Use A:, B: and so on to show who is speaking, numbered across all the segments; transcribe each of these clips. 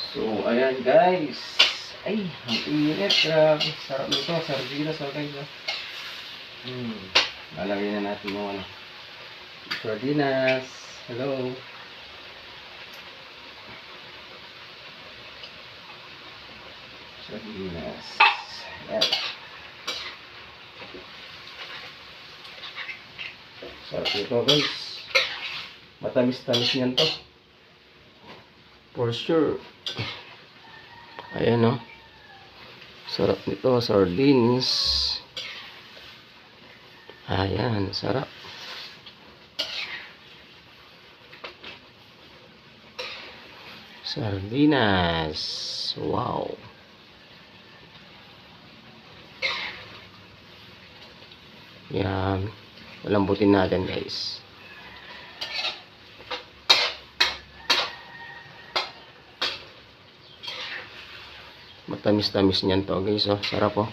A: So, ayan guys. Ay, ang init. Grabe. Sarap nito. Sardinas. Okay ba? Lalagay na natin yung ano. Sardinas. Hello. Sardinas. Ayan. Sarap nito guys. Matamis-tamis niyan to. For sure. Ayan o. Sarap nito. Sardines. Ayan. Sarap. Sardinas. Wow. Yan. Lambutin natin guys. Matamis-tamis niyan to guys. Oh. Sarap oh.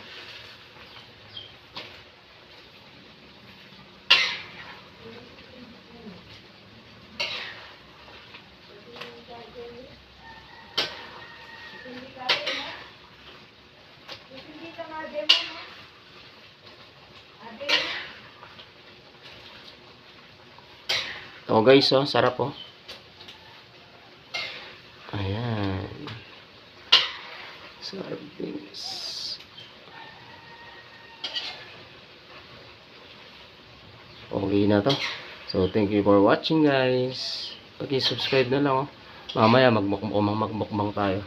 A: Oh guys, oh, sarap oh. Ayan. Sardines. Okay na to. So, thank you for watching guys. Paki-subscribe na lang oh. Mamaya magmukbang tayo.